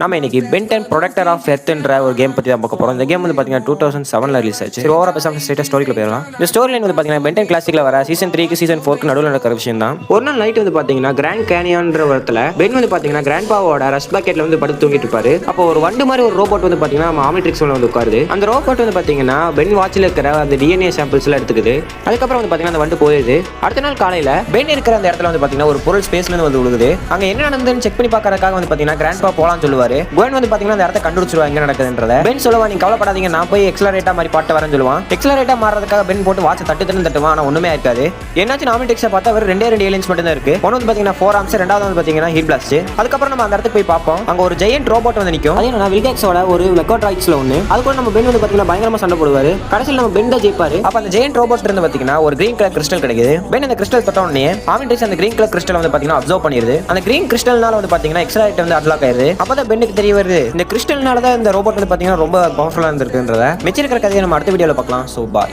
நாம இன்னைக்கு pen 10 protector of எர்த்ன்ற ஒரு கேம் பத்தி தான் பார்க்க போறோம். இந்த கேம் வந்து பாத்தீங்கன்னா 2007ல ரிலீஸ் ஆச்சு. சரி ஓவரா பேசாம ஸ்ட்ரைட்டா ஸ்டோரிக்குள்ள போயிடலாம். இந்த ஸ்டோரி லைன் வந்து பாத்தீங்கன்னா பென் 10 கிளாசிக்ல வர சீசன் 3க்கு சீசன் 4க்கு நடுவுல நடக்கிற விஷயம் தான். ஒரு நாள் நைட் வந்து பாத்தீங்கன்னா கிராண்ட் கேனியன்ற இடத்துல பென் வந்து பாத்தீங்கன்னா கிராண்ட் பாவோட ரஷ் பக்கெட்ல வந்து படுத்து தூங்கிட்டு இருப்பாரு. அப்போ ஒரு வண்டு மாதிரி ஒரு ரோபோட் வந்து பாத்தீங்கன்னா ஆம்னிட்ரிக்ஸ் உள்ள வந்து உட்காருது. அந்த ரோபோட் வந்து பாத்தீங்கன்னா பென் வாட்ச்ல இருக்கிற அந்த டிஎன்ஏ சாம்பிள்ஸ் எல்லாம் எடுத்துக்குது. அதுக்கப்புறம் வந்து பாத்தீங்கன்னா அந்த வண்டு போயிடுது. அடுத்த நாள் காலையில பென் இருக்கிற அந்த இடத்துல வந்து பாத்தீங்கன்னா ஒரு பொருள் ஸ்பேஸ்ல இருந்து வந்து விழுகுது. அங்க என்ன நடந்ததுன்னு செக் பண்ணி பார்க்கறதுக்காக வந்து பாத்தீங்கன்னா கிராண்ட் பா போலாம்னு சொல்லுவாரு. குவென் வந்து பாத்தீங்கன்னா அந்த இடத்த கண்டுபிடிச்சிருவா எங்க நடக்குதுன்றத. பென் சொல்லுவா நீங்க கவலைப்படாதீங்க நான் போய் எக்ஸலரேட்டா மாதிரி பாட்டு வரேன்னு சொல்லுவான். எக்ஸலரேட்டா மாறதுக்காக பென் போட்டு வாட்ச் தட்டுவான். ஆனா ஒண்ணுமே இருக்காது. என்னாச்சு ஆம்னிட்ரிக்ஸை பார்த்தா வெறும் ரெண்டே ஏலியன்ஸ் மட்டும் தான் இருக்கு. ஒன்னு வந்து பாத்தீங்கன்னா 4 ஆர்ம்ஸ், ரெண்டாவது வந்து பாத்தீங்கன்னா ஹீட் பிளாஸ்ட். அதுக்கப்புறம் நம்ம அந்த இடத்துக்கு போய் பார்ப்போம். அங்க ஒரு ஜெயண்ட் ரோபோட் வந்து நிக்கும். அது என்ன வில்கேக்ஸோட ஒரு மெக்கோட்ராய்ட்ஸ்ல ஒன்னு. அது கூட நம்ம பென் வந்து பாத்தீங்கன்னா பயங்கரமா சண்டை போடுவாரு. கடைசியில் நம்ம பென் தான் ஜெயிப்பாரு. அப்ப அந்த ஜெயண்ட் ரோபோட் இருந்து பாத்தீங்கன்னா ஒரு கிரீன் கலர் கிறிஸ்டல் கிடைக்குது. பென் அந்த கிறிஸ்டல் தொட்ட உடனே ஆம்னிட்ரிக்ஸ் அந்த கிரீன் கலர் கிறிஸ்டல் வந்து பாத்தீங்கன்னா அப்சர்வ் பண்ணிருது. அந்த கிரீன் கிறிஸ்டல்னால வந்து பாத்தீங்கன்னா எக்ஸலரேட்டர் வந்து அன்லாக் ஆயிருது. அப்பதான் பென்னுக்கு தெரிய வருது இந்த கிறிஸ்டல்னால தான் இந்த ரோபோட் வந்து பாத்தீங்கன்னா ரொம்ப பவர்ஃபுல்லா இருந்திருக்குன்றத. மிச்சம் இருக்கிற கதையை நம்ம அடுத்த வீடியோல பார்க்கலாம். சோ பாய்.